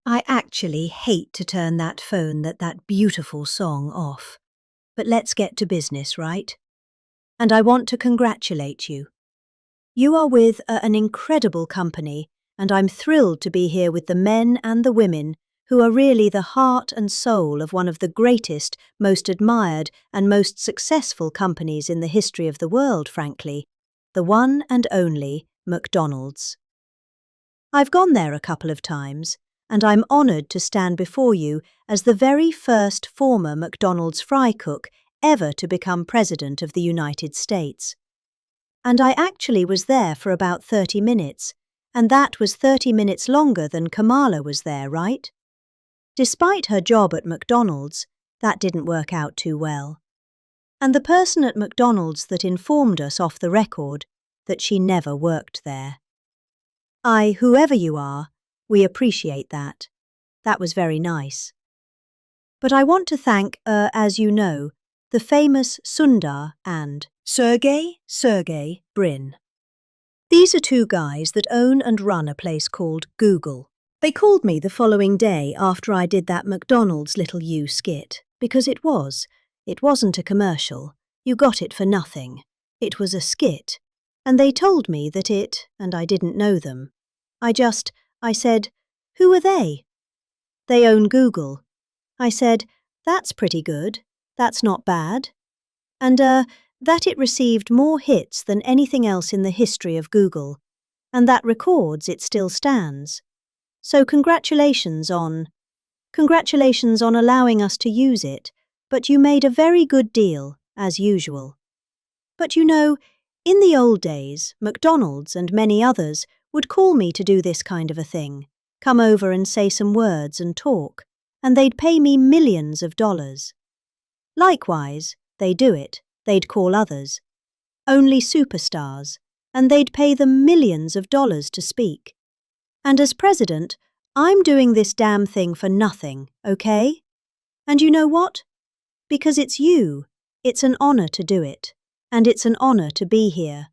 I actually hate to turn that beautiful song off. But let's get to business, right? And I want to congratulate you. You are with an incredible company, and I'm thrilled to be here with the men and the women who are really the heart and soul of one of the greatest, most admired, and most successful companies in the history of the world, frankly, the one and only McDonald's. I've gone there a couple of times, and I'm honoured to stand before you as the very first former McDonald's fry cook ever to become President of the United States. And I actually was there for about 30 minutes, and that was 30 minutes longer than Kamala was there, right? Despite her job at McDonald's, that didn't work out too well. And the person at McDonald's that informed us off the record that she never worked there. Whoever you are, we appreciate that. That was very nice. But I want to thank, as you know, the famous Sundar and Sergey Brin. These are two guys that own and run a place called Google. They called me the following day after I did that McDonald's Little You skit, because it wasn't a commercial. You got it for nothing. It was a skit. And they told me that and I didn't know them. I said, who are they? They own Google. I said, that's pretty good. That's not bad. And, that it received more hits than anything else in the history of Google. And that records it still stands. So congratulations on allowing us to use it, but you made a very good deal, as usual. But you know, in the old days, McDonald's and many others would call me to do this kind of a thing, come over and say some words and talk, and they'd pay me millions of dollars. Likewise, they do it, they'd call others, only superstars, and they'd pay them millions of dollars to speak. And as president, I'm doing this damn thing for nothing, okay? And you know what? Because it's you, it's an honor to do it, and it's an honor to be here.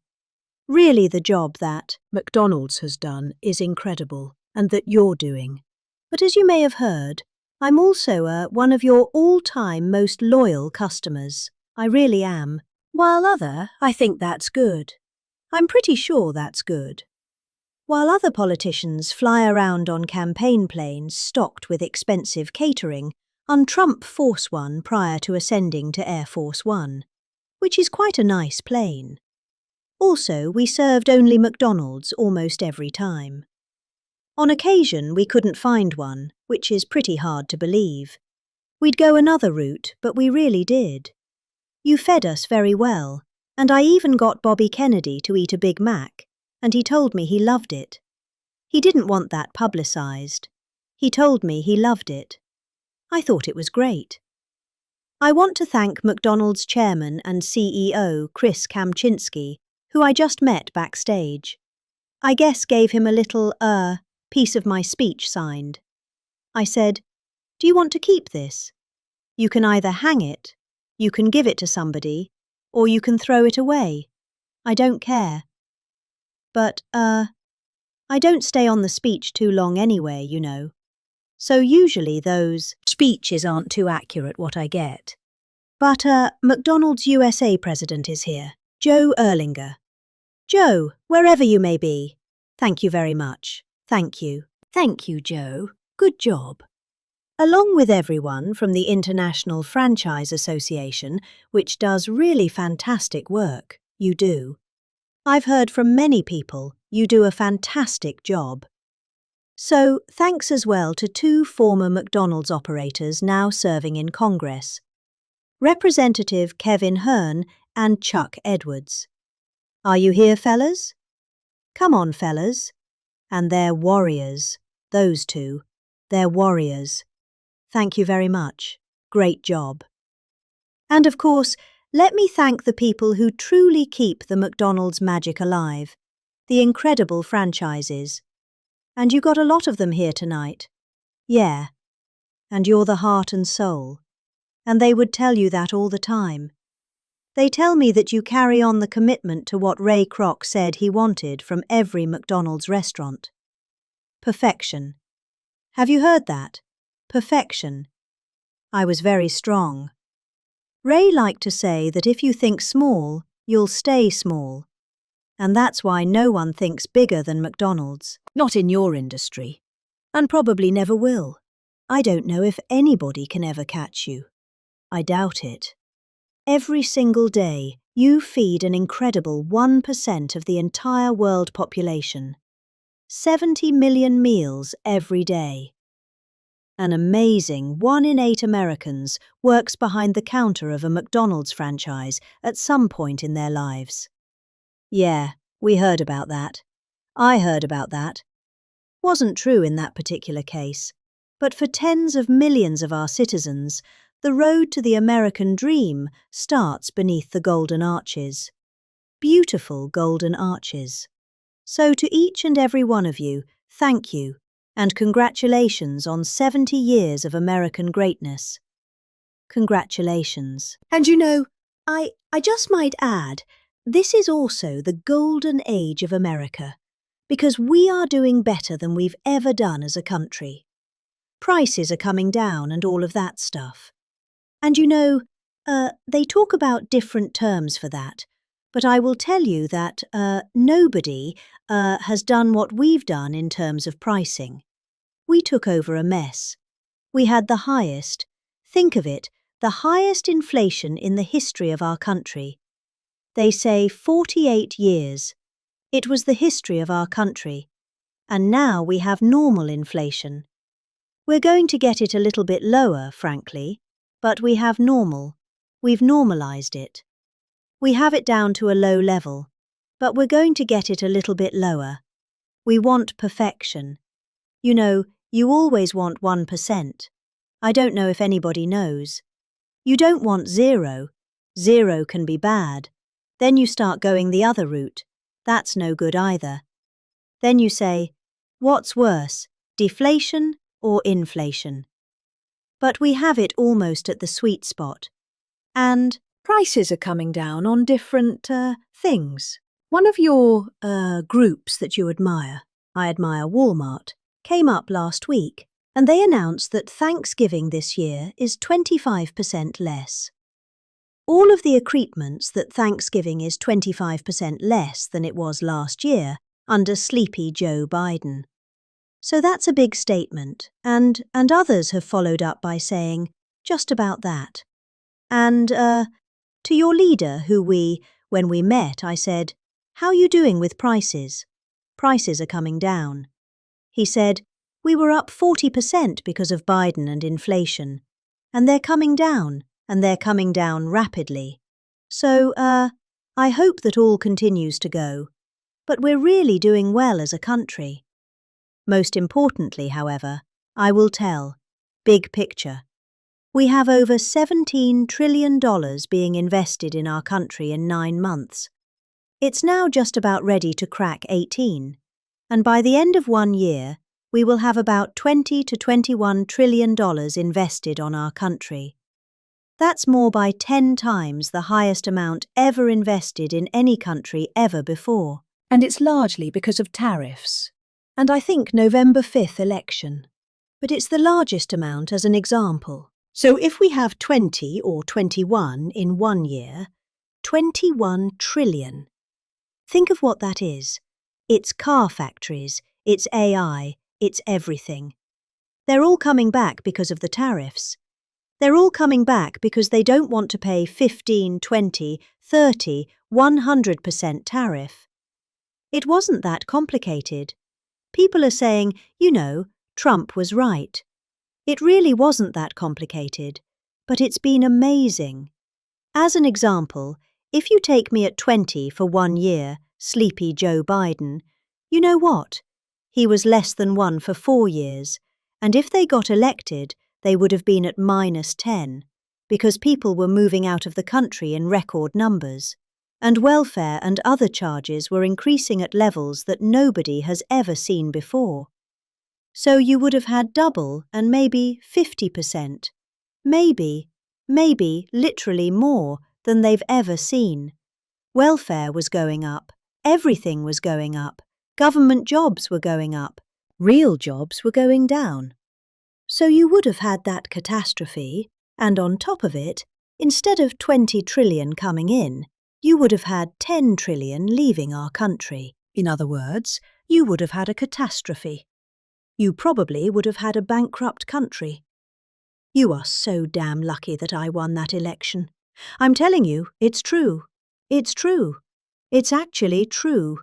Really, the job that McDonald's has done is incredible, and that you're doing. But as you may have heard, I'm also one of your all-time most loyal customers. I really am. While I think that's good. I'm pretty sure that's good. While other politicians fly around on campaign planes stocked with expensive catering, Trump Force One prior to ascending to Air Force One, which is quite a nice plane. Also, we served only McDonald's almost every time. On occasion, we couldn't find one, which is pretty hard to believe. We'd go another route, but we really did. You fed us very well, and I even got Bobby Kennedy to eat a Big Mac, and he told me he loved it. He didn't want that publicized. He told me he loved it. I thought it was great. I want to thank McDonald's chairman and CEO Chris Kamczynski, who I just met backstage. I guess gave him a little, piece of my speech signed. I said, do you want to keep this? You can either hang it, you can give it to somebody, or you can throw it away. I don't care. But, I don't stay on the speech too long anyway, you know. So usually those speeches aren't too accurate what I get. But, McDonald's USA president is here, Joe Erlinger. Joe, wherever you may be, thank you very much. Thank you. Thank you, Joe. Good job. Along with everyone from the International Franchise Association, which does really fantastic work, you do. I've heard from many people you do a fantastic job. So, thanks as well to two former McDonald's operators now serving in Congress, Representative Kevin Hearn and Chuck Edwards. Are you here, fellas? Come on, fellas. And they're warriors, those two. They're warriors. Thank you very much. Great job. And of course, let me thank the people who truly keep the McDonald's magic alive, the incredible franchises. And you got a lot of them here tonight. Yeah. And you're the heart and soul. And they would tell you that all the time. They tell me that you carry on the commitment to what Ray Kroc said he wanted from every McDonald's restaurant. Perfection. Have you heard that? Perfection. I was very strong. Ray liked to say that if you think small, you'll stay small. And that's why no one thinks bigger than McDonald's. Not in your industry. And probably never will. I don't know if anybody can ever catch you. I doubt it. Every single day, you feed an incredible 1% of the entire world population. 70 million meals every day. An amazing 1 in 8 Americans works behind the counter of a McDonald's franchise at some point in their lives. Yeah, we heard about that. I heard about that. Wasn't true in that particular case, but for tens of millions of our citizens, the road to the American dream starts beneath the golden arches. Beautiful golden arches. So to each and every one of you, thank you, and congratulations on 70 years of American greatness. Congratulations. And you know, I just might add, this is also the golden age of America, because we are doing better than we've ever done as a country. Prices are coming down and all of that stuff. And you know, they talk about different terms for that, but I will tell you that nobody has done what we've done in terms of pricing. We took over a mess. We had the highest, think of it, the highest inflation in the history of our country. They say 48 years. It was the history of our country. And now we have normal inflation. We're going to get it a little bit lower, frankly, but we have normal. We've normalized it. We have it down to a low level, but we're going to get it a little bit lower. We want perfection. You know, you always want 1%. I don't know if anybody knows. You don't want 0. 0 can be bad. Then you start going the other route. That's no good either. Then you say, what's worse, deflation or inflation? But we have it almost at the sweet spot. And prices are coming down on different things. One of your groups that you admire, I admire Walmart, came up last week, and they announced that Thanksgiving this year is 25% less. All of the accretements that Thanksgiving is 25% less than it was last year under sleepy Joe Biden. So that's a big statement, and others have followed up by saying just about that. And to your leader, who when we met, I said, "How you doing with prices? Prices are coming down." He said, "We were up 40% because of Biden and inflation, and they're coming down, and they're coming down rapidly. So, I hope that all continues to go. But we're really doing well as a country." Most importantly, however, I will tell, big picture. We have over $17 trillion being invested in our country in 9 months. It's now just about ready to crack 18, and by the end of 1 year, we will have about $20 to $21 trillion invested on our country. That's more by 10 times the highest amount ever invested in any country ever before. And it's largely because of tariffs. And I think November 5th election. But it's the largest amount as an example. So if we have 20 or 21 in 1 year, 21 trillion. Think of what that is. It's car factories, it's AI, it's everything. They're all coming back because of the tariffs. They're all coming back because they don't want to pay 15, 20, 30, 100% tariff. It wasn't that complicated. People are saying, you know, Trump was right. It really wasn't that complicated, but it's been amazing. As an example, if you take me at 20 for 1 year, sleepy Joe Biden, you know what? He was less than 1 for 4 years, and if they got elected, they would have been at -10, because people were moving out of the country in record numbers, and welfare and other charges were increasing at levels that nobody has ever seen before. So you would have had double and maybe 50%, maybe literally more than they've ever seen. Welfare was going up, everything was going up, government jobs were going up, real jobs were going down. So you would have had that catastrophe, and on top of it, instead of 20 trillion coming in, you would have had 10 trillion leaving our country. In other words, you would have had a catastrophe. You probably would have had a bankrupt country. You are so damn lucky that I won that election. I'm telling you, it's true. It's true. It's actually true.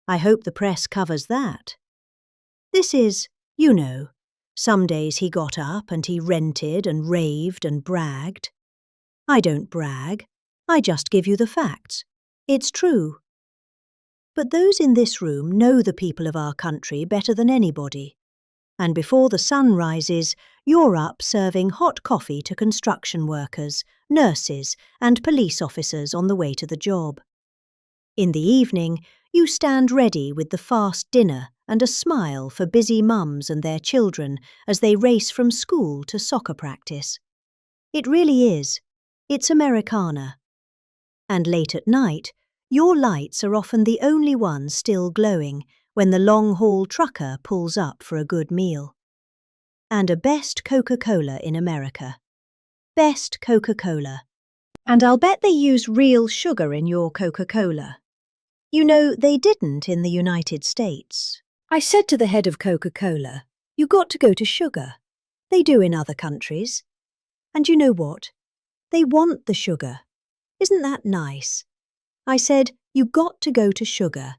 I hope the press covers that. This is, you know, some days he got up and he rented and raved and bragged. I don't brag. I just give you the facts. It's true. But those in this room know the people of our country better than anybody. And before the sun rises, you're up serving hot coffee to construction workers, nurses, and police officers on the way to the job. In the evening, you stand ready with the fast dinner and a smile for busy mums and their children as they race from school to soccer practice. It really is. It's Americana. And late at night, your lights are often the only ones still glowing when the long-haul trucker pulls up for a good meal. And a best Coca-Cola in America. Best Coca-Cola. And I'll bet they use real sugar in your Coca-Cola. You know, they didn't in the United States. I said to the head of Coca-Cola, you got to go to sugar. They do in other countries. And you know what? They want the sugar. Isn't that nice? I said, you got to go to sugar.